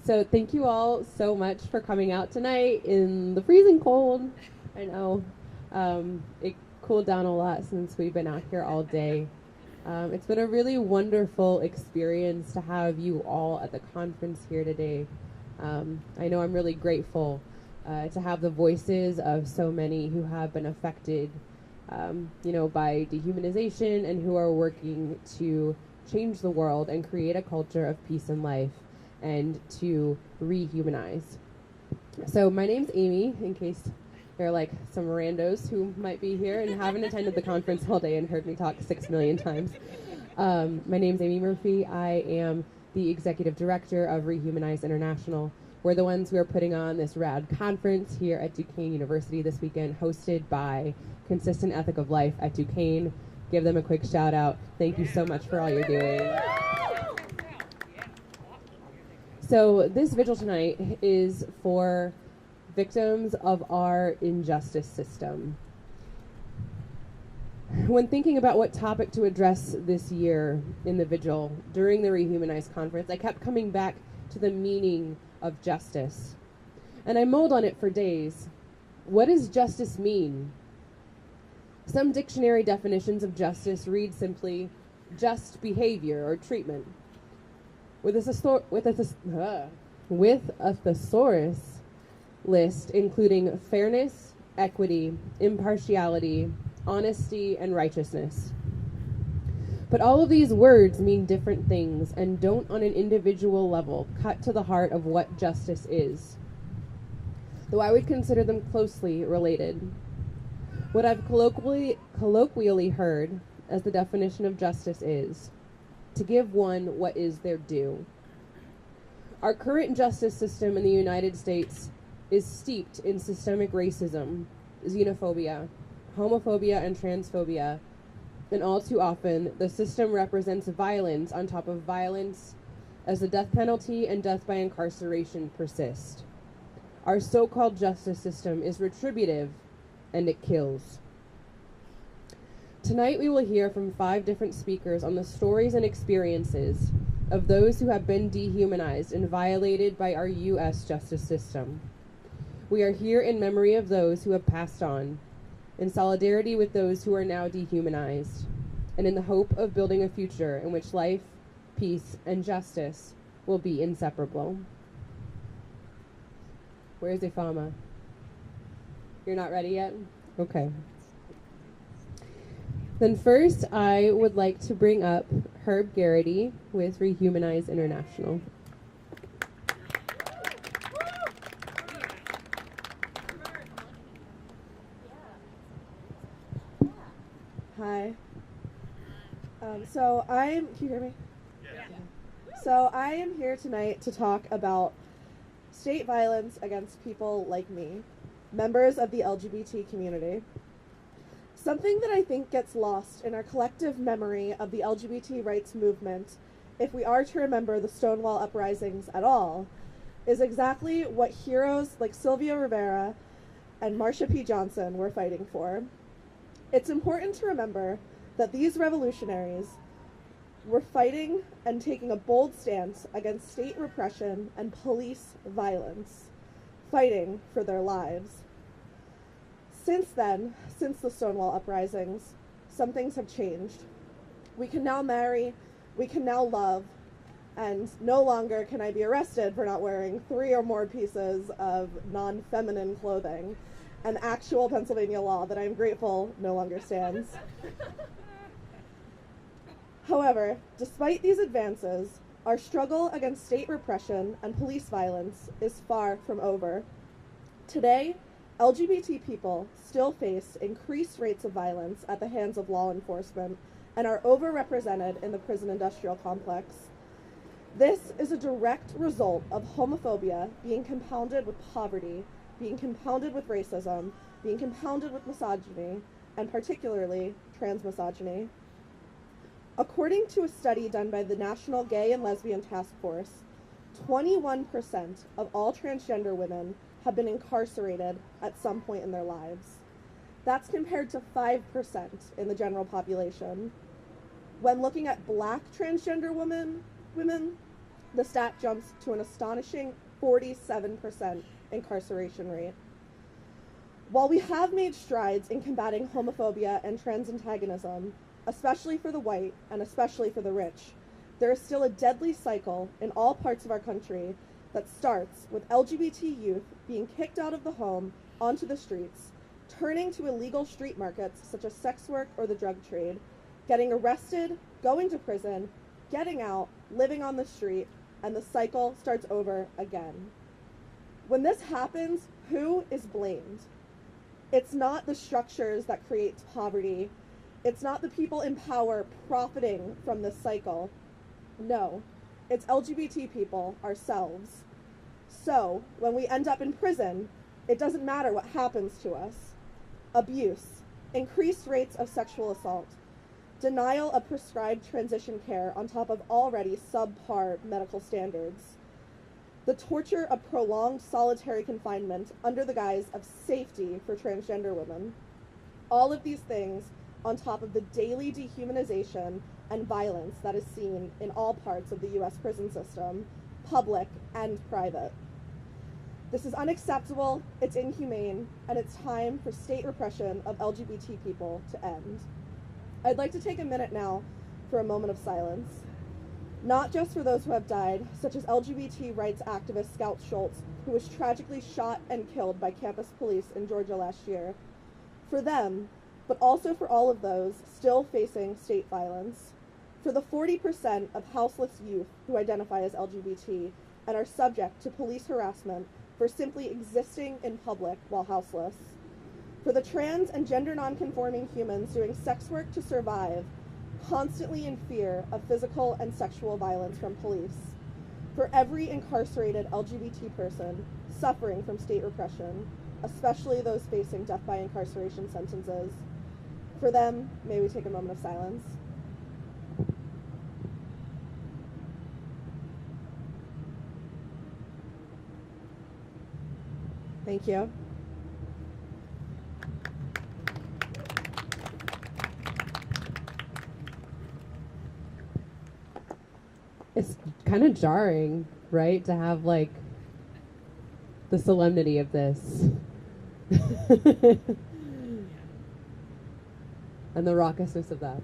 So thank you all so much for coming out tonight in the freezing cold. I know it cooled down a lot since we've been out here all day. It's been a really wonderful experience to have you all at the conference here today. I know I'm really grateful to have the voices of so many who have been affected, by dehumanization and who are working to change the world and create a culture of peace and life and to rehumanize. So my name's Aimee, in case there are like some randos who might be here and haven't attended the conference all day and heard me talk 6 million times. My name's Aimee Murphy. I am the executive director of Rehumanize International. We're the ones who are putting on this rad conference here at Duquesne University this weekend, hosted by Consistent Ethic of Life at Duquesne. Give them a quick shout out. Thank you so much for all you're doing. So this vigil tonight is for victims of our injustice system. When thinking about what topic to address this year in the vigil during the Rehumanize Conference, I kept coming back to the meaning of justice. And I mulled on it for days. What does justice mean? Some dictionary definitions of justice read simply, just behavior or treatment. With a thesaurus list including fairness, equity, impartiality, honesty, and righteousness. But all of these words mean different things and don't on an individual level cut to the heart of what justice is, though I would consider them closely related. What I've colloquially heard as the definition of justice is to give one what is their due. Our current justice system in the United States is steeped in systemic racism, xenophobia, homophobia, and transphobia, and all too often, the system represents violence on top of violence as the death penalty and death by incarceration persist. Our so-called justice system is retributive, and it kills. Tonight we will hear from 5 different speakers on the stories and experiences of those who have been dehumanized and violated by our U.S. justice system. We are here in memory of those who have passed on, in solidarity with those who are now dehumanized, and in the hope of building a future in which life, peace, and justice will be inseparable. Where's Ifeoma? You're not ready yet? Okay. Then first, I would like to bring up Geraghty with Rehumanize International. Hi. Can you hear me? Yeah. So I am here tonight to talk about state violence against people like me, members of the LGBT community. Something that I think gets lost in our collective memory of the LGBT rights movement, if we are to remember the Stonewall uprisings at all, is exactly what heroes like Sylvia Rivera and Marsha P. Johnson were fighting for. It's important to remember that these revolutionaries were fighting and taking a bold stance against state repression and police violence, fighting for their lives. Since then, since the Stonewall uprisings, some things have changed. We can now marry, we can now love, and no longer can I be arrested for not wearing 3 or more pieces of non-feminine clothing, an actual Pennsylvania law that I'm grateful no longer stands. However, despite these advances, our struggle against state repression and police violence is far from over. Today, LGBT people still face increased rates of violence at the hands of law enforcement and are overrepresented in the prison industrial complex. This is a direct result of homophobia being compounded with poverty, being compounded with racism, being compounded with misogyny, and particularly transmisogyny. According to a study done by the National Gay and Lesbian Task Force, 21% of all transgender women have been incarcerated at some point in their lives. That's compared to 5% in the general population. When looking at Black transgender women, The stat jumps to an astonishing 47% incarceration rate. While we have made strides in combating homophobia and trans antagonism, especially for the white and especially for the rich, there is still a deadly cycle in all parts of our country that starts with LGBT youth being kicked out of the home onto the streets, turning to illegal street markets such as sex work or the drug trade, getting arrested, going to prison, getting out, living on the street, and the cycle starts over again. When this happens, who is blamed? It's not the structures that create poverty. It's not the people in power profiting from this cycle. No, it's LGBT people, ourselves. So, when we end up in prison, it doesn't matter what happens to us. Abuse, increased rates of sexual assault, denial of prescribed transition care on top of already subpar medical standards, the torture of prolonged solitary confinement under the guise of safety for transgender women. All of these things on top of the daily dehumanization and violence that is seen in all parts of the U.S. prison system, public and private. This is unacceptable, it's inhumane, and it's time for state repression of LGBT people to end. I'd like to take a minute now for a moment of silence. Not just for those who have died, such as LGBT rights activist Scout Schultz, who was tragically shot and killed by campus police in Georgia last year. For them, but also for all of those still facing state violence. For the 40% of houseless youth who identify as LGBT and are subject to police harassment for simply existing in public while houseless. For the trans and gender nonconforming humans doing sex work to survive, constantly in fear of physical and sexual violence from police. For every incarcerated LGBT person suffering from state repression, especially those facing death by incarceration sentences. For them, may we take a moment of silence. Thank you. It's kind of jarring, right, to have like the solemnity of this and the raucousness of that.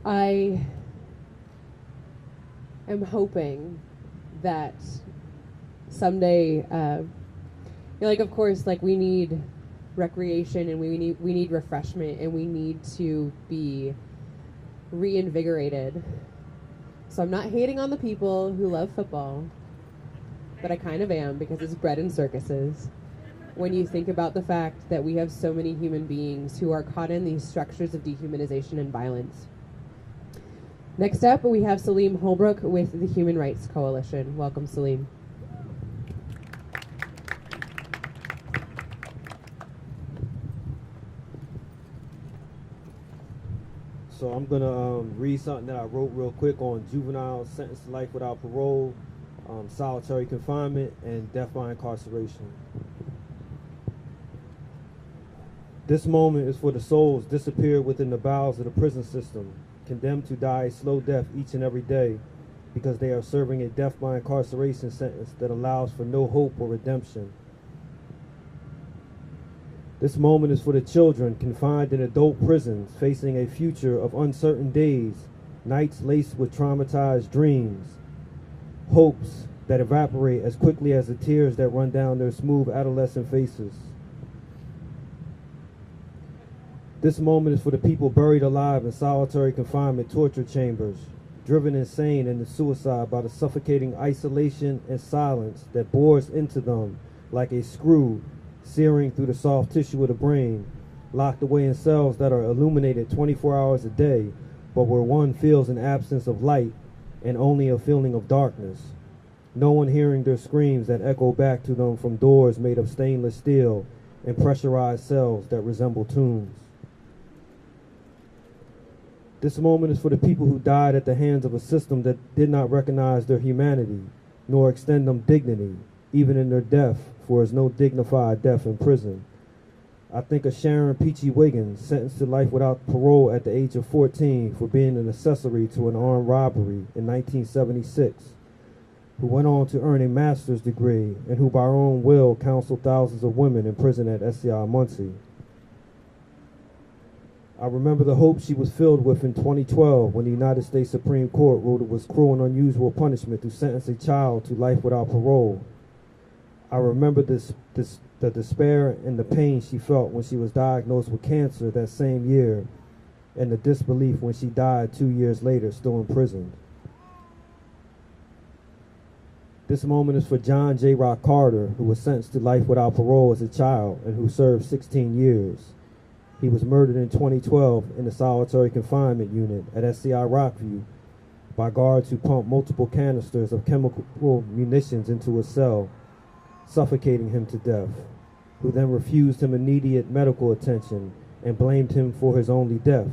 I am hoping that someday, like, of course, like, we need recreation and we need refreshment and we need to be reinvigorated. So I'm not hating on the people who love football, but I kind of am, because it's bred in circuses. When you think about the fact that we have so many human beings who are caught in these structures of dehumanization and violence. Next up, we have Saleem Holbrook with the Human Rights Coalition. Welcome, Saleem. So I'm going to read something that I wrote real quick on juveniles sentenced to life without parole, solitary confinement, and death by incarceration. This moment is for the souls disappeared within the bowels of the prison system, condemned to die a slow death each and every day because they are serving a death by incarceration sentence that allows for no hope or redemption. This moment is for the children confined in adult prisons, facing a future of uncertain days, nights laced with traumatized dreams, hopes that evaporate as quickly as the tears that run down their smooth adolescent faces. This moment is for the people buried alive in solitary confinement torture chambers, driven insane into suicide by the suffocating isolation and silence that bores into them like a screw searing through the soft tissue of the brain, locked away in cells that are illuminated 24 hours a day, but where one feels an absence of light and only a feeling of darkness. No one hearing their screams that echo back to them from doors made of stainless steel and pressurized cells that resemble tombs. This moment is for the people who died at the hands of a system that did not recognize their humanity, nor extend them dignity, even in their death, for is no dignified death in prison. I think of Sharon Peachy Wiggins, sentenced to life without parole at the age of 14 for being an accessory to an armed robbery in 1976, who went on to earn a master's degree and who by her own will counseled thousands of women in prison at SCI Muncie. I remember the hope she was filled with in 2012 when the United States Supreme Court ruled it was cruel and unusual punishment to sentence a child to life without parole. I remember the despair and the pain she felt when she was diagnosed with cancer that same year, and the disbelief when she died 2 years later, still imprisoned. This moment is for John J. Rock Carter, who was sentenced to life without parole as a child and who served 16 years. He was murdered in 2012 in the solitary confinement unit at SCI Rockview by guards who pumped multiple canisters of chemical munitions into his cell, suffocating him to death, who then refused him immediate medical attention and blamed him for his only death.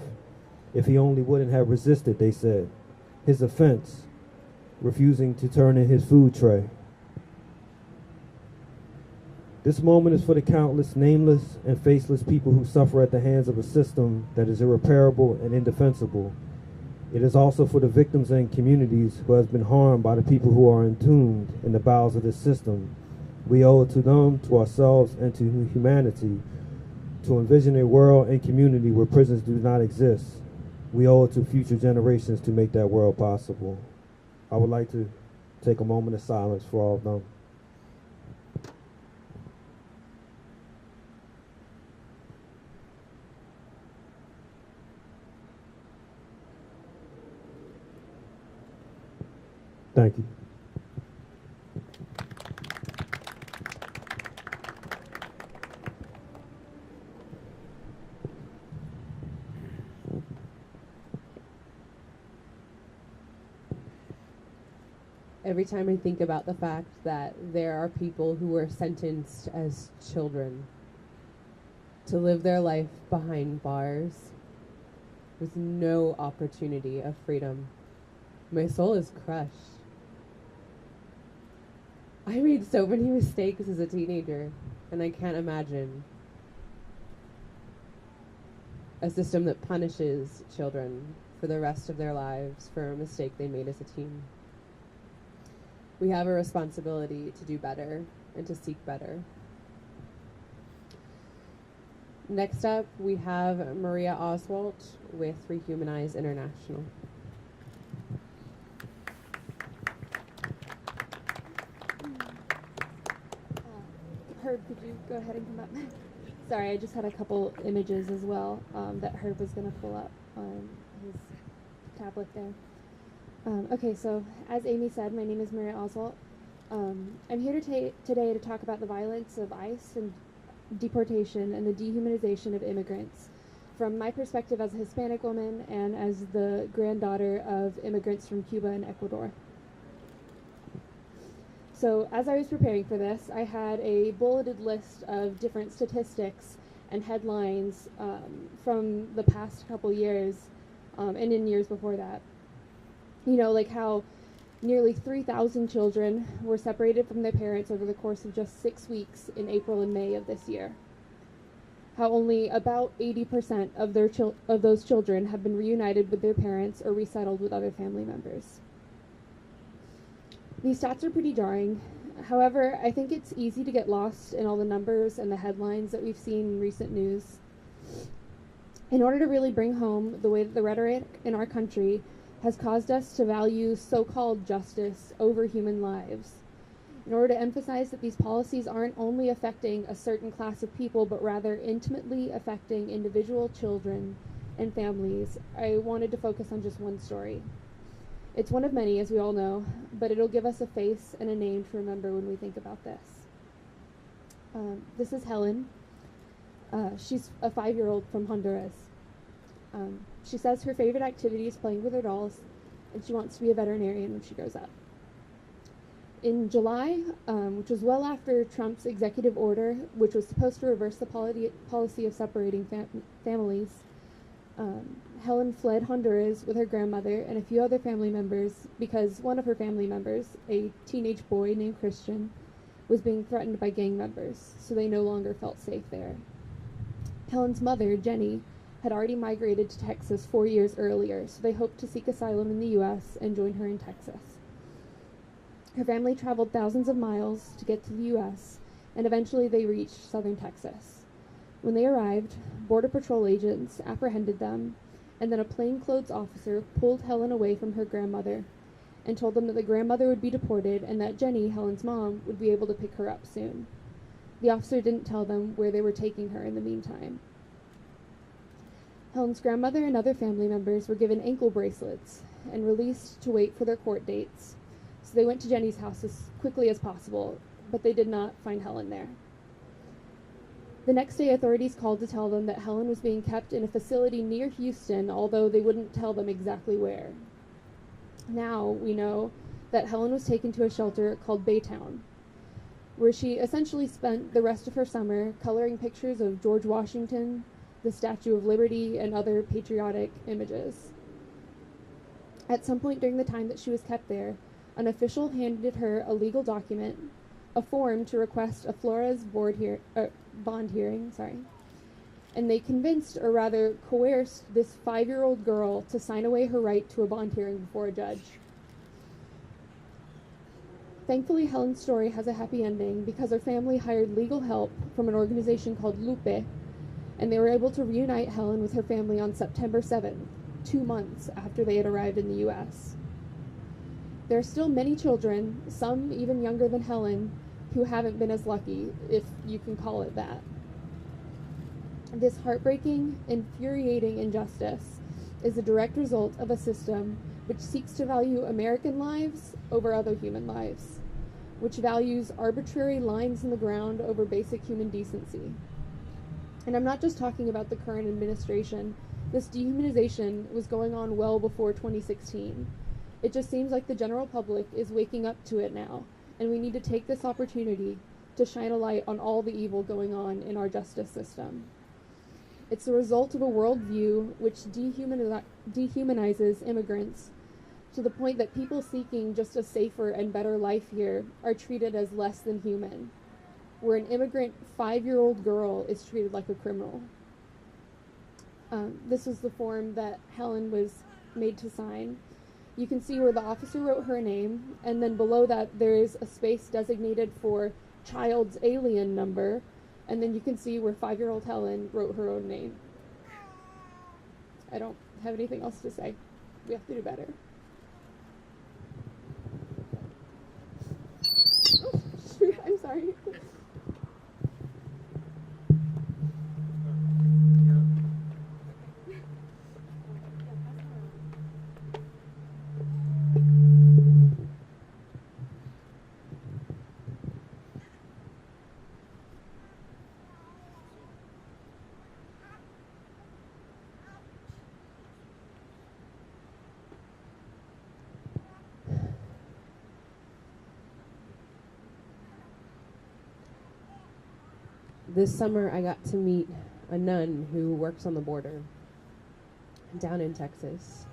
If he only wouldn't have resisted, they said. His offense, refusing to turn in his food tray. This moment is for the countless nameless and faceless people who suffer at the hands of a system that is irreparable and indefensible. It is also for the victims and communities who have been harmed by the people who are entombed in the bowels of this system. We owe it to them, to ourselves, and to humanity to envision a world and community where prisons do not exist. We owe it to future generations to make that world possible. I would like to take a moment of silence for all of them. Thank you. Every time I think about the fact that there are people who were sentenced as children to live their life behind bars with no opportunity of freedom, my soul is crushed. I made so many mistakes as a teenager, and I can't imagine a system that punishes children for the rest of their lives for a mistake they made as a teen. We have a responsibility to do better and to seek better. Next up, we have Maria Oswalt with Rehumanize International. Herb, could you go ahead and come up? Sorry, I just had a couple images as well that Herb was going to pull up on his tablet there. Okay, so as Aimee said, my name is Maria Oswalt. I'm here today to talk about the violence of ICE and deportation and the dehumanization of immigrants from my perspective as a Hispanic woman and as the granddaughter of immigrants from Cuba and Ecuador. So as I was preparing for this, I had a bulleted list of different statistics and headlines from the past couple years and in years before that. You know, like how nearly 3,000 children were separated from their parents over the course of just 6 weeks in April and May of this year. How only about 80% of those children have been reunited with their parents or resettled with other family members. These stats are pretty jarring. However, I think it's easy to get lost in all the numbers and the headlines that we've seen in recent news. In order to really bring home the way that the rhetoric in our country has caused us to value so-called justice over human lives, in order to emphasize that these policies aren't only affecting a certain class of people, but rather intimately affecting individual children and families, I wanted to focus on just one story. It's one of many, as we all know, but it'll give us a face and a name to remember when we think about this. This is Helen. She's a 5-year-old from Honduras. She says her favorite activity is playing with her dolls, and she wants to be a veterinarian when she grows up. In July, which was well after Trump's executive order, which was supposed to reverse the policy of separating families, Helen fled Honduras with her grandmother and a few other family members because one of her family members, a teenage boy named Christian, was being threatened by gang members, so they no longer felt safe there. Helen's mother, Jenny, had already migrated to Texas 4 years earlier, so they hoped to seek asylum in the U.S. and join her in Texas. Her family traveled thousands of miles to get to the U.S., and eventually they reached southern Texas. When they arrived, Border Patrol agents apprehended them, and then a plainclothes officer pulled Helen away from her grandmother and told them that the grandmother would be deported and that Jenny, Helen's mom, would be able to pick her up soon. The officer didn't tell them where they were taking her in the meantime. Helen's grandmother and other family members were given ankle bracelets and released to wait for their court dates. So they went to Jenny's house as quickly as possible, but they did not find Helen there. The next day, authorities called to tell them that Helen was being kept in a facility near Houston, although they wouldn't tell them exactly where. Now we know that Helen was taken to a shelter called Baytown, where she essentially spent the rest of her summer coloring pictures of George Washington, the Statue of Liberty, and other patriotic images. At some point during the time that she was kept there, an official handed her a legal document, a form to request a Flores bond hearing, and they convinced, or rather coerced, this 5-year-old girl to sign away her right to a bond hearing before a judge. Thankfully, Helen's story has a happy ending because her family hired legal help from an organization called Lupe, and they were able to reunite Helen with her family on September 7th, 2 months after they had arrived in the U.S. There are still many children, some even younger than Helen, who haven't been as lucky, if you can call it that. This heartbreaking, infuriating injustice is a direct result of a system which seeks to value American lives over other human lives, which values arbitrary lines in the ground over basic human decency. And I'm not just talking about the current administration. This dehumanization was going on well before 2016. It just seems like the general public is waking up to it now, and we need to take this opportunity to shine a light on all the evil going on in our justice system. It's the result of a worldview which dehumanizes immigrants to the point that people seeking just a safer and better life here are treated as less than human, where an immigrant 5-year-old girl is treated like a criminal. This was the form that Helen was made to sign. You can see where the officer wrote her name, and then below that there is a space designated for child's alien number, and then you can see where 5-year-old Helen wrote her own name. I don't have anything else to say. We have to do better. Oh, shoot, I'm sorry. This summer I got to meet a nun who works on the border down in Texas.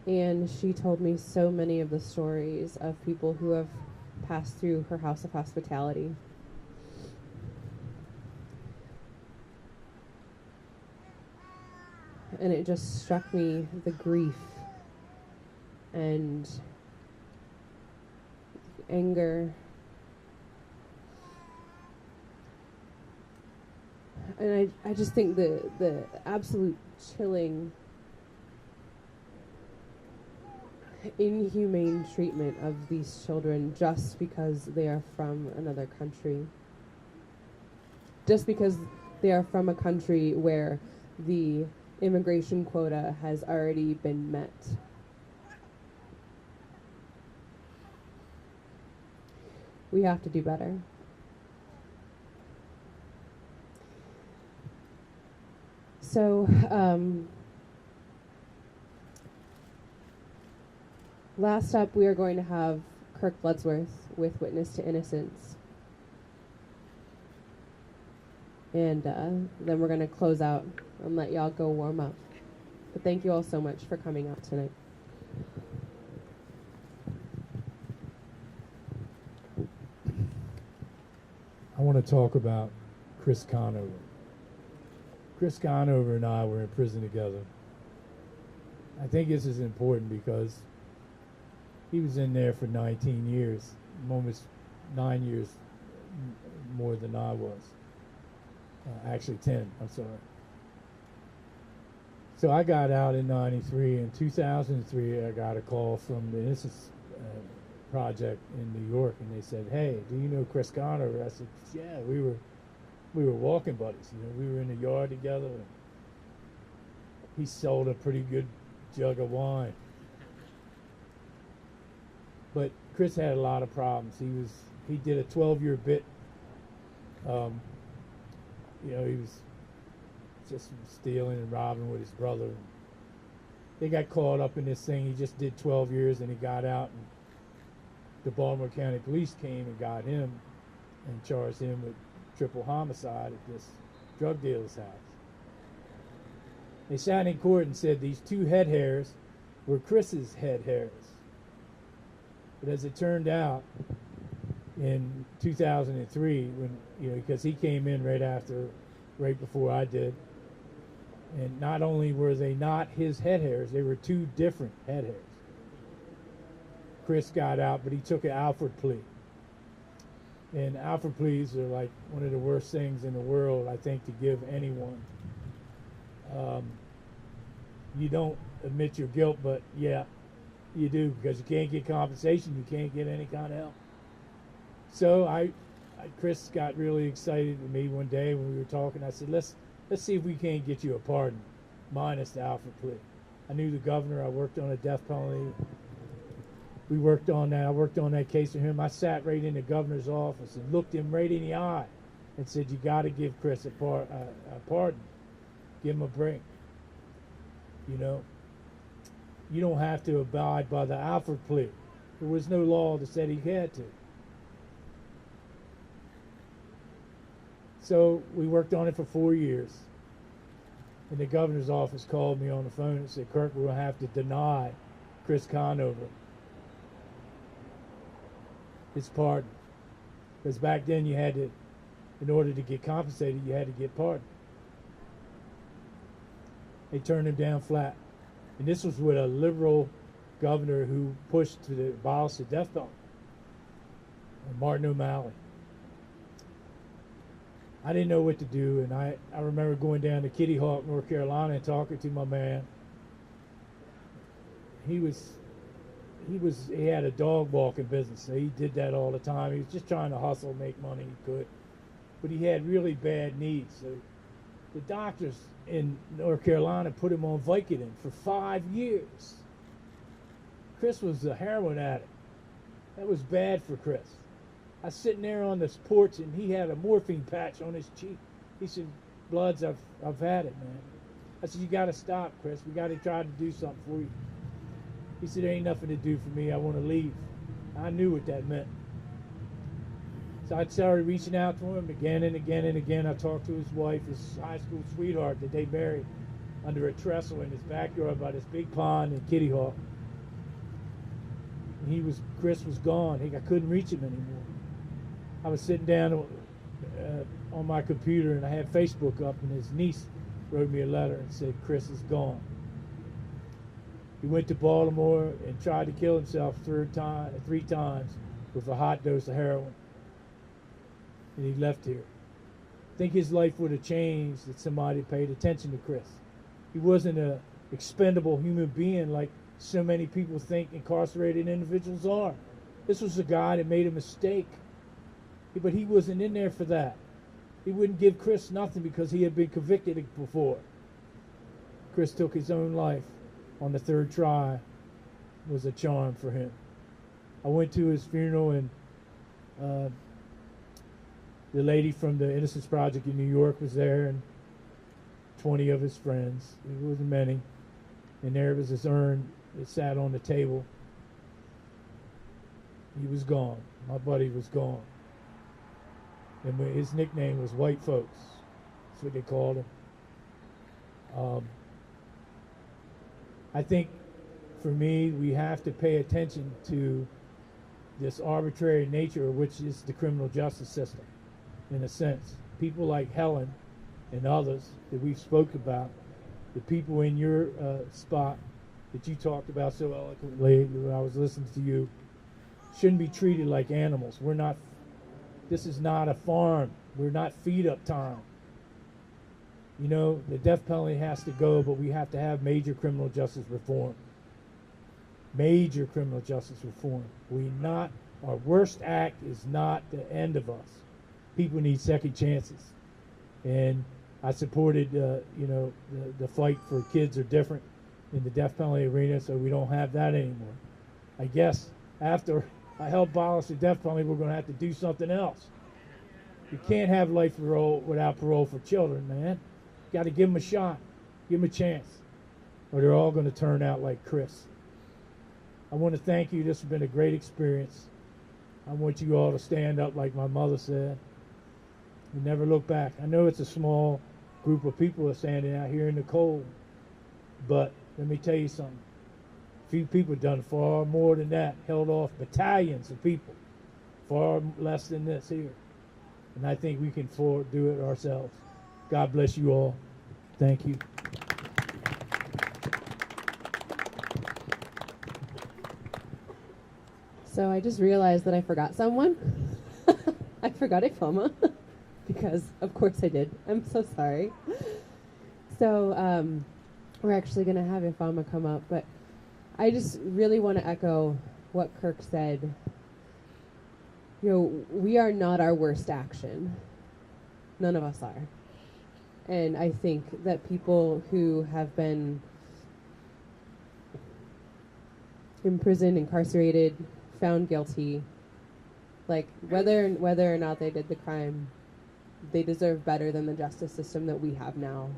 And she told me so many of the stories of people who have passed through her house of hospitality. And it just struck me the grief and anger. And I just think the absolute chilling, inhumane treatment of these children just because they are from another country. Just because they are from a country where the immigration quota has already been met. We have to do better. So, last up, we are going to have Kirk Bloodsworth with Witness to Innocence. And then we're going to close out and let y'all go warm up. But thank you all so much for coming out tonight. I want to talk about Chris Conover. Chris Conover and I were in prison together. I think this is important because he was in there for 19 years, almost 9 years more than I was. Actually 10, I'm sorry. So I got out in 93. In 2003, I got a call from the Innocence Project in New York, and they said, "Hey, do you know Chris Conover?" I said, "Yeah, we were walking buddies. You know, we were in the yard together. And he sold a pretty good jug of wine." But Chris had a lot of problems. He did a 12-year bit. You know, he was just stealing and robbing with his brother. They got caught up in this thing. He just did 12 years and he got out, and the Baltimore County Police came and got him and charged him with triple homicide at this drug dealer's house. They sat in court and said these two head hairs were Chris's head hairs. But as it turned out, in 2003, when, you know, because he came in right before I did, and not only were they not his head hairs, they were two different head hairs. Chris got out, but he took an Alford plea. And Alford pleas are like one of the worst things in the world, I think, to give anyone. You don't admit your guilt, but yeah, you do, because you can't get compensation, you can't get any kind of help. So Chris got really excited with me one day when we were talking. I said, let's see if we can't get you a pardon, minus the Alford plea. I knew the governor. I worked on a death penalty. We worked on that. I worked on that case for him. I sat right in the governor's office and looked him right in the eye and said, "You got to give Chris a pardon. Give him a break. You know, you don't have to abide by the Alford plea. There was no law that said he had to." So we worked on it for 4 years. And the governor's office called me on the phone and said, "Kirk, we're going to have to deny Chris Conover his pardon." Because back then you had to, in order to get compensated, you had to get pardoned. They turned him down flat. And this was with a liberal governor who pushed to abolish the death penalty, Martin O'Malley. I didn't know what to do, and I remember going down to Kitty Hawk, North Carolina, and talking to my man. He had a dog walking business, so he did that all the time. He was just trying to hustle, make money he could. But he had really bad needs. So the doctors in North Carolina put him on Vicodin for 5 years. Chris was a heroin addict. That was bad for Chris. I was sitting there on this porch, and he had a morphine patch on his cheek. He said, "Bloods, I've had it, man." I said, "You got to stop, Chris. We got to try to do something for you." He said, "There ain't nothing to do for me. I want to leave." I knew what that meant. So I started reaching out to him again and again and again. I talked to his wife, his high school sweetheart that they married under a trestle in his backyard by this big pond in Kitty Hawk. And Chris was gone. I couldn't reach him anymore. I was sitting down on my computer, and I had Facebook up, and his niece wrote me a letter and said, "Chris is gone." He went to Baltimore and tried to kill himself 3 times with a hot dose of heroin. And he left here. I think his life would have changed if somebody paid attention to Chris. He wasn't an expendable human being like so many people think incarcerated individuals are. This was a guy that made a mistake. But he wasn't in there for that. He wouldn't give Chris nothing because he had been convicted before. Chris took his own life on the 3rd try. It was a charm for him. I went to his funeral, and the lady from the Innocence Project in New York was there, and 20 of his friends. It wasn't many. And there was his urn that sat on the table. He was gone. My buddy was gone. And his nickname was White Folks. That's what they called him. I think, for me, we have to pay attention to this arbitrary nature, which is the criminal justice system, in a sense. People like Helen and others that we've spoke about, the people in your spot that you talked about so eloquently when I was listening to you, shouldn't be treated like animals. This is not a farm. We're not feed up time. You know, the death penalty has to go, but we have to have major criminal justice reform. Major criminal justice reform. Our worst act is not the end of us. People need second chances. And I supported, the fight for kids are different in the death penalty arena, so we don't have that anymore. I guess after I help abolish the death penalty, we're going to have to do something else. You can't have life without parole for children, man. You got to give them a shot, give them a chance, or they're all going to turn out like Chris. I want to thank you. This has been a great experience. I want you all to stand up like my mother said and never look back. I know it's a small group of people are standing out here in the cold, but let me tell you something. Few people done far more than that, held off battalions of people, far less than this here. And I think we can do it ourselves. God bless you all. Thank you. So I just realized that I forgot someone. I forgot Ifeoma because of course I did. I'm so sorry. So we're actually going to have Ifeoma come up, but I just really want to echo what Kirk said. You know, we are not our worst action. None of us are. And I think that people who have been imprisoned, incarcerated, found guilty, like whether or not they did the crime, they deserve better than the justice system that we have now.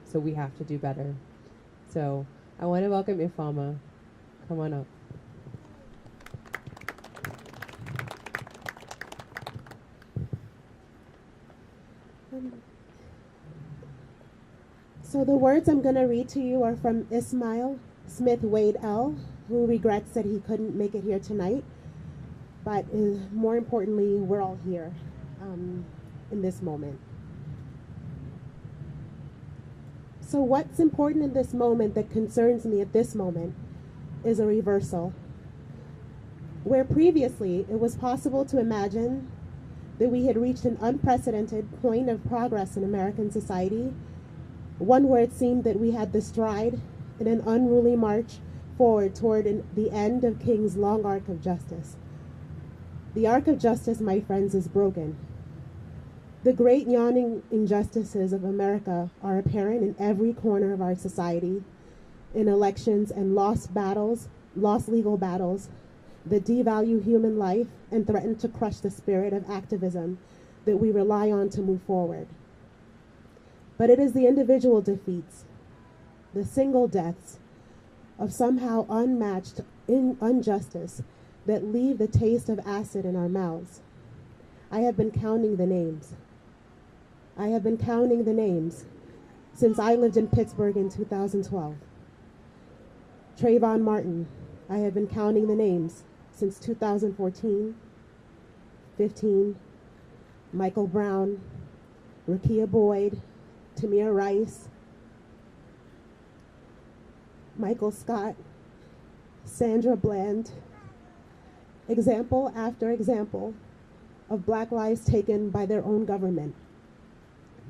So we have to do better. So I want to welcome Ifeoma. Come on up. So the words I'm going to read to you are from Ismail Smith Wade L., who regrets that he couldn't make it here tonight. But more importantly, we're all here in this moment. So what's important in this moment that concerns me at this moment is a reversal. Where previously it was possible to imagine that we had reached an unprecedented point of progress in American society, one where it seemed that we had the stride in an unruly march forward toward the end of King's long arc of justice. The arc of justice, my friends, is broken. The great yawning injustices of America are apparent in every corner of our society, in elections and lost legal battles that devalue human life and threaten to crush the spirit of activism that we rely on to move forward. But it is the individual defeats, the single deaths of somehow unmatched injustice that leave the taste of acid in our mouths. I have been counting the names. I have been counting the names since I lived in Pittsburgh in 2012. Trayvon Martin, I have been counting the names since 2014, 15, Michael Brown, Rekia Boyd, Tamir Rice, Michael Scott, Sandra Bland, example after example of Black lives taken by their own government.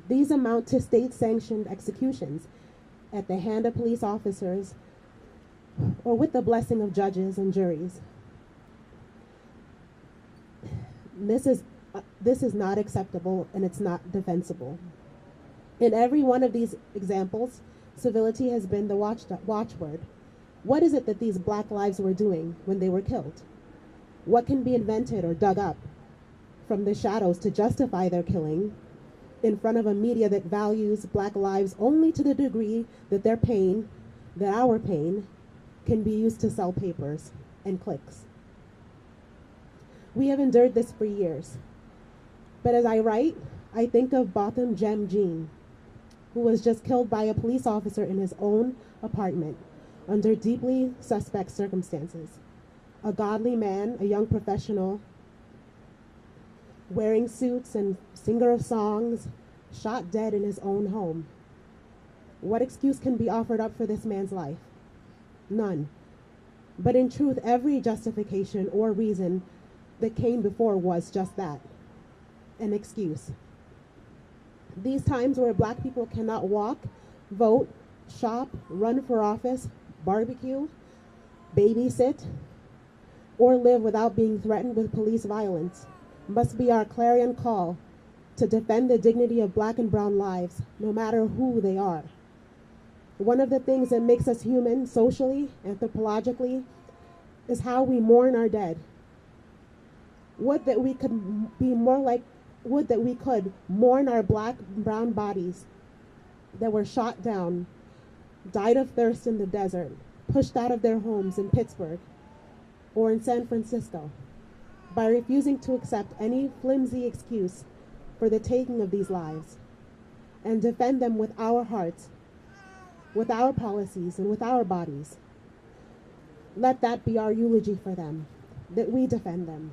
These amount to state-sanctioned executions at the hand of police officers or with the blessing of judges and juries. This is not acceptable, and it's not defensible. In every one of these examples, civility has been the watchword. What is it that these Black lives were doing when they were killed? What can be invented or dug up from the shadows to justify their killing in front of a media that values Black lives only to the degree that their pain, that our pain, can be used to sell papers and clicks? We have endured this for years. But as I write, I think of Botham Jem Jean, who was just killed by a police officer in his own apartment under deeply suspect circumstances. A godly man, a young professional, wearing suits and singer of songs, shot dead in his own home. What excuse can be offered up for this man's life? None. But in truth, every justification or reason that came before was just that, an excuse. These times where black people cannot walk, vote, shop, run for office, barbecue, babysit, or live without being threatened with police violence must be our clarion call to defend the dignity of black and brown lives, no matter who they are. One of the things that makes us human socially, anthropologically, is how we mourn our dead. Would that we could mourn our black and brown bodies that were shot down, died of thirst in the desert, pushed out of their homes in Pittsburgh or in San Francisco, by refusing to accept any flimsy excuse for the taking of these lives, and defend them with our hearts, with our policies, and with our bodies. Let that be our eulogy for them, that we defend them.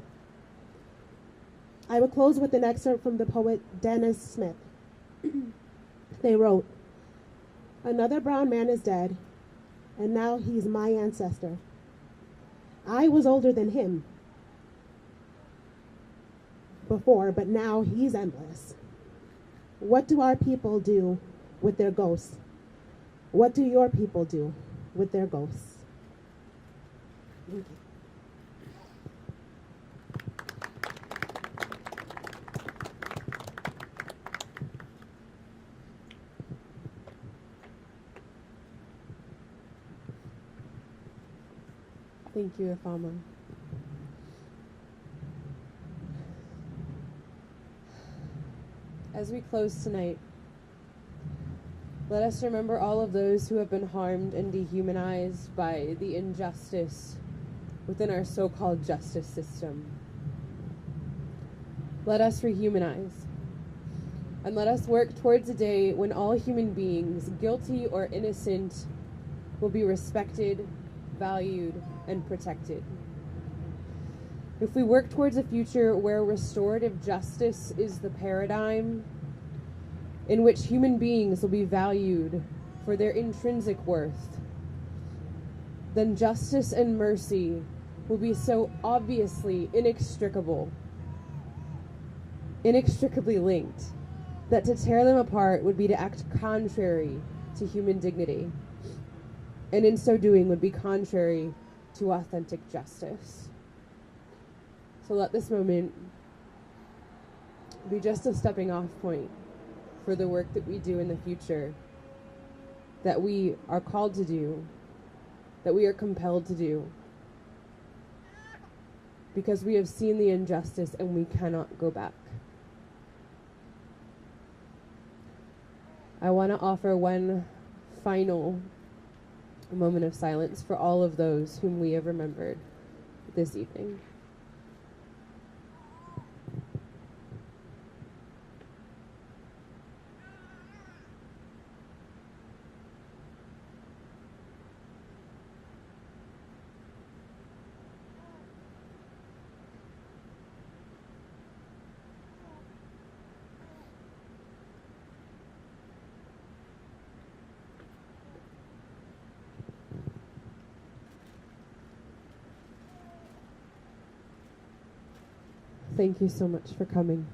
I will close with an excerpt from the poet Dennis Smith. They wrote, "Another brown man is dead, and now he's my ancestor. I was older than him before, but now he's endless. What do our people do with their ghosts? What do your people do with their ghosts?" Thank you. Thank you, Ifeoma. As we close tonight, let us remember all of those who have been harmed and dehumanized by the injustice within our so-called justice system. Let us rehumanize, and let us work towards a day when all human beings, guilty or innocent, will be respected, valued, and protected. If we work towards a future where restorative justice is the paradigm, in which human beings will be valued for their intrinsic worth, then justice and mercy will be so obviously inextricably linked that to tear them apart would be to act contrary to human dignity, and in so doing would be contrary to authentic justice. So let this moment be just a stepping off point for the work that we do in the future, that we are called to do, that we are compelled to do, because we have seen the injustice and we cannot go back. I want to offer one final moment of silence for all of those whom we have remembered this evening. Thank you so much for coming.